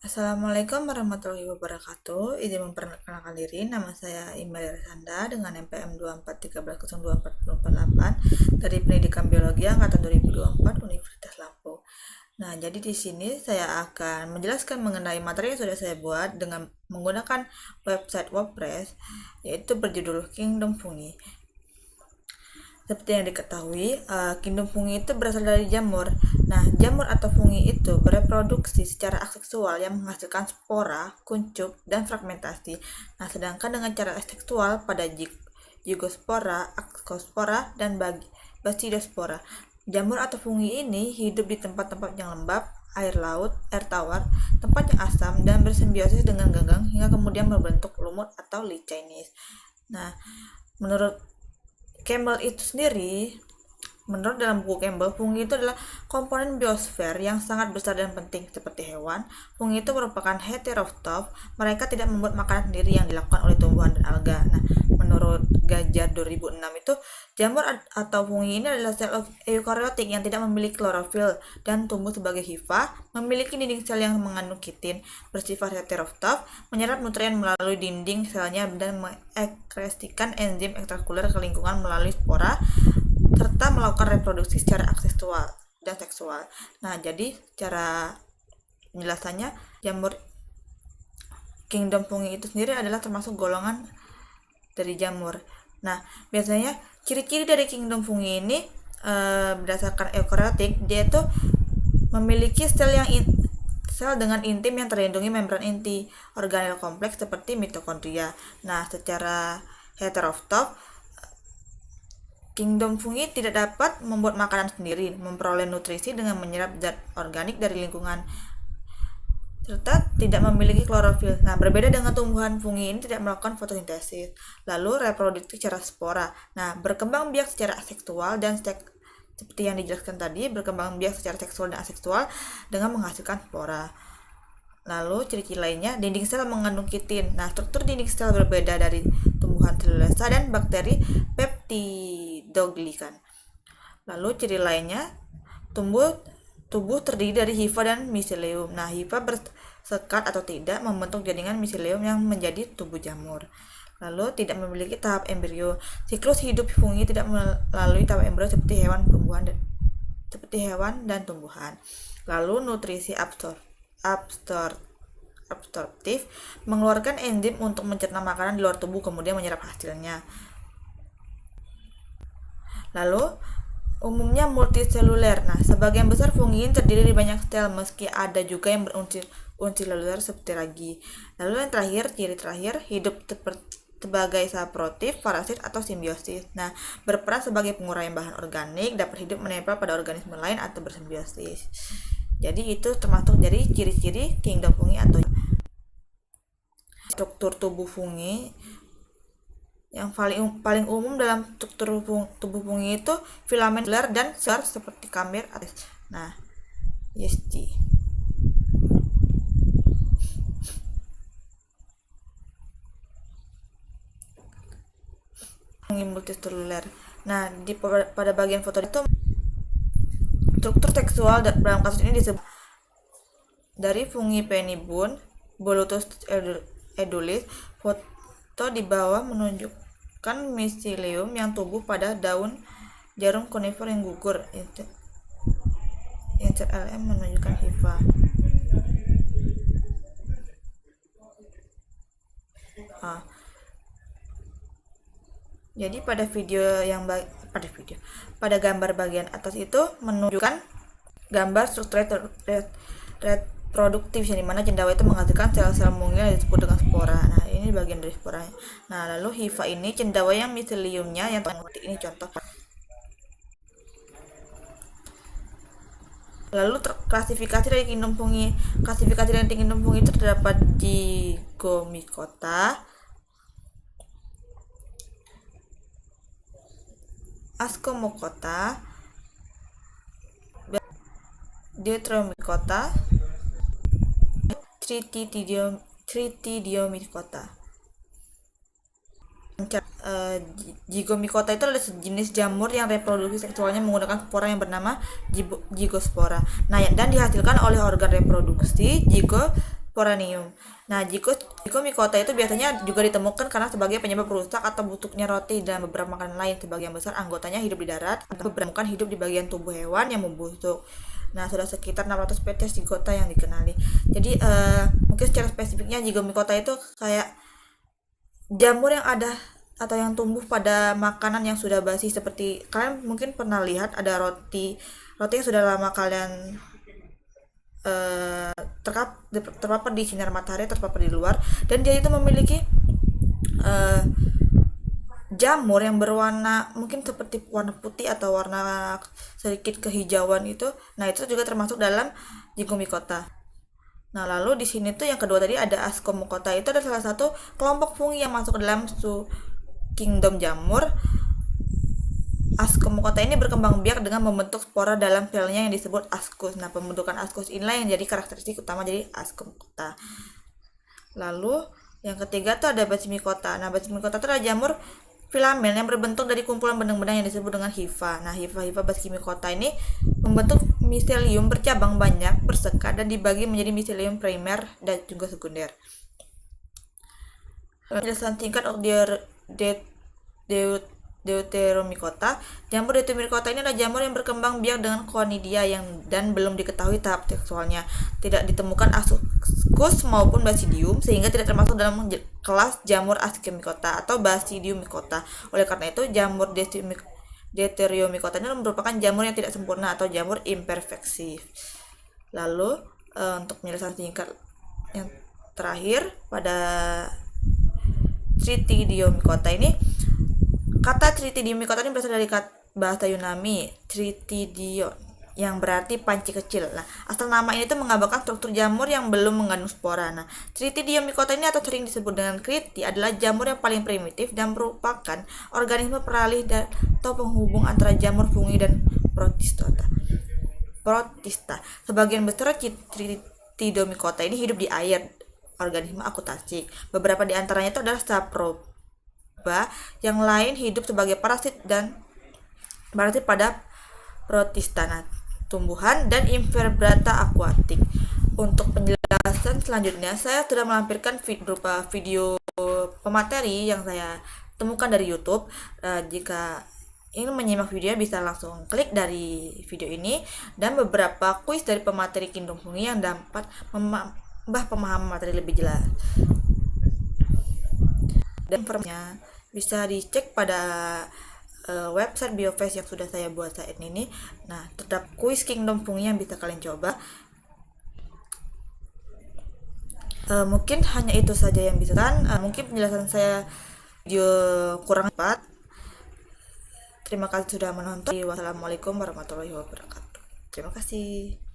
Assalamualaikum warahmatullahi wabarakatuh. Izin memperkenalkan diri, nama saya Imelda Sanda dengan NPM 2413024048 dari Pendidikan Biologi angkatan 2024 Universitas Lampung. Nah, jadi di sini saya akan menjelaskan mengenai materi yang sudah saya buat dengan menggunakan website WordPress, yaitu berjudul Kingdom Fungi. Seperti yang diketahui, kingdom fungi itu berasal dari jamur. Nah, jamur atau fungi itu bereproduksi secara aseksual yang menghasilkan spora, kuncup, dan fragmentasi. Nah, sedangkan dengan cara aseksual pada Zygospora, Ascospora, dan Basidospora. Jamur atau fungi ini hidup di tempat-tempat yang lembab, air laut, air tawar, tempat yang asam, dan bersimbiosis dengan gagang hingga kemudian membentuk lumut atau lichenis. Nah, menurut Campbell itu sendiri, menurut dalam buku Campbell, fungi itu adalah komponen biosfer yang sangat besar dan penting. Seperti hewan, fungi itu merupakan heterotroph. Mereka tidak membuat makanan sendiri yang dilakukan oleh tumbuhan dan alga. Nah, menurut Gajar 2006 itu, jamur atau fungi ini adalah sel eukariotik yang tidak memiliki klorofil dan tumbuh sebagai hifa, memiliki dinding sel yang mengandung kitin, bersifat heterotroph, menyerap nutrien melalui dinding selnya dan mengekskresikan enzim ekstrakuler ke lingkungan melalui spora, serta melakukan reproduksi secara aseksual dan seksual. Nah, jadi cara penjelasannya, jamur kingdom fungi itu sendiri adalah termasuk golongan dari jamur. Nah, biasanya ciri-ciri dari kingdom fungi ini berdasarkan eukariotik, dia itu memiliki sel dengan intim yang terlindungi membran inti organel kompleks seperti mitokondria. Nah, secara heterotroph, kingdom fungi tidak dapat membuat makanan sendiri, memperoleh nutrisi dengan menyerap zat organik dari lingkungan, serta tidak memiliki klorofil. Nah, berbeda dengan tumbuhan, fungi ini tidak melakukan fotosintesis. Lalu reproduksi secara spora. Nah, berkembang biak secara aseksual dan seperti yang dijelaskan tadi, berkembang biak secara seksual dan aseksual dengan menghasilkan spora. Lalu ciri-ciri lainnya, dinding sel mengandung kitin. Nah, struktur dinding sel berbeda dari tumbuhan selulosa dan bakteri peptidoglikan. Lalu ciri lainnya, tubuh terdiri dari hifa dan miselium. Nah, hifa bersekat atau tidak membentuk jaringan miselium yang menjadi tubuh jamur. Lalu tidak memiliki tahap embrio. Siklus hidup fungi tidak melalui tahap embrio seperti hewan dan tumbuhan. Lalu nutrisi absorptif, mengeluarkan enzim untuk mencerna makanan di luar tubuh kemudian menyerap hasilnya. Lalu umumnya multiseluler. Nah, sebagian besar fungi terdiri dari banyak sel meski ada juga yang uniseluler seperti ragi. Lalu yang terakhir, ciri terakhir, hidup sebagai saprotif, parasit atau simbiosis. Nah, berperan sebagai penguraian bahan organik, dapat hidup menempel pada organisme lain atau bersimbiosis. Jadi itu termasuk dari ciri-ciri kingdom fungi atau struktur tubuh fungi. Yang paling umum dalam struktur tubuh fungi itu filamen seluler dan sel seperti kamir atas. Nah, yesti. Fungi multiseluler. Nah, pada bagian foto itu struktur seksual dalam kasus ini disebut dari fungi penibun Boletus edulis. Foto di bawah menunjukkan miselium yang tumbuh pada daun jarum konifer yang gugur. Insert LM menunjukkan hifa. Jadi pada gambar bagian atas itu menunjukkan gambar struktur reproduktif yang dimana cendawa itu menghasilkan sel-sel mungil yang disebut dengan spora. Nah, ini bagian dari sporanya. Nah, lalu hifa ini cendawa yang miseliumnya yang ini contoh. Lalu klasifikasi dari kingdom fungi. Klasifikasi dari kingdom fungi itu terdapat Zygomicota, Ascomycota, Deuteromycota, Tritidiomycota. Zygomicota itu adalah sejenis jamur yang reproduksi seksualnya menggunakan spora yang bernama zygospora. Nah, dan dihasilkan oleh organ reproduksi sporanium. Nah, Zygomicota itu biasanya juga ditemukan karena sebagai penyebab rusak atau busuknya roti dan beberapa makanan lain. Sebagian besar anggotanya hidup di darat, beberapa hidup di bagian tubuh hewan yang membusuk. Nah, sudah sekitar 600 spesies Zygota yang dikenali. Jadi, mungkin secara spesifiknya Zygomicota itu kayak jamur yang ada atau yang tumbuh pada makanan yang sudah basi, seperti kalian mungkin pernah lihat ada roti yang sudah lama kalian terpapar di sinar matahari, terpapar di luar, dan dia itu memiliki uh, jamur yang berwarna mungkin seperti warna putih atau warna sedikit kehijauan itu. Nah, itu juga termasuk dalam Zygomicota. Nah, lalu di sini tuh yang kedua tadi ada Ascomycota, itu adalah salah satu kelompok fungi yang masuk ke dalam kingdom jamur. Ascomycota ini berkembang biak dengan membentuk spora dalam selnya yang disebut ascus. Nah, pembentukan ascus inilah yang jadi karakteristik utama dari Ascomycota. Lalu yang ketiga tuh ada Bassimicota. Nah, Bassimicota itu adalah jamur filamen yang berbentuk dari kumpulan benang-benang yang disebut dengan hifa. Nah, hifa Bassimicota ini membentuk miselium bercabang banyak, bersekat, dan dibagi menjadi miselium primer dan juga sekunder. Penjelasan singkat Deuteromycota. Jamur Deuteromycota ini adalah jamur yang berkembang biak dengan conidia dan belum diketahui tahap seksualnya. Tidak ditemukan ascus maupun basidium, sehingga tidak termasuk dalam kelas jamur Ascomycota atau Basidiomycota. Oleh karena itu, jamur Deuteromycota ini merupakan jamur yang tidak sempurna atau jamur imperfeksi. Lalu untuk penjelasan singkat yang terakhir pada Tritidiomycota ini, kata Tritidiomycota ini berasal dari bahasa Yunani Tritidion yang berarti panci kecil. Nah, asal nama ini tuh menggambarkan struktur jamur yang belum mengandung spora. Nah, Tritidiomycota ini atau sering disebut dengan kriti adalah jamur yang paling primitif dan merupakan organisme peralih atau penghubung antara jamur fungi dan protista. Sebagian besar Tritidiomycota ini hidup di air, organisme akutasik. Beberapa di antaranya itu adalah saproba, yang lain hidup sebagai parasit pada protista, tumbuhan, dan invertebrata akuatik. Untuk penjelasan selanjutnya, saya sudah melampirkan berupa video pemateri yang saya temukan dari YouTube. Jika ingin menyimak videonya bisa langsung klik dari video ini, dan beberapa kuis dari pemateri kingdom fungi yang dapat menambah pemahaman materi lebih jelas. Dan informasinya bisa dicek pada website Biofest yang sudah saya buat saat ini. Nah, terdapat kuis kingdom fungi yang bisa kalian coba. Mungkin hanya itu saja yang bisa kan. Mungkin penjelasan saya video kurang tepat. Terima kasih sudah menonton. Wassalamualaikum warahmatullahi wabarakatuh. Terima kasih.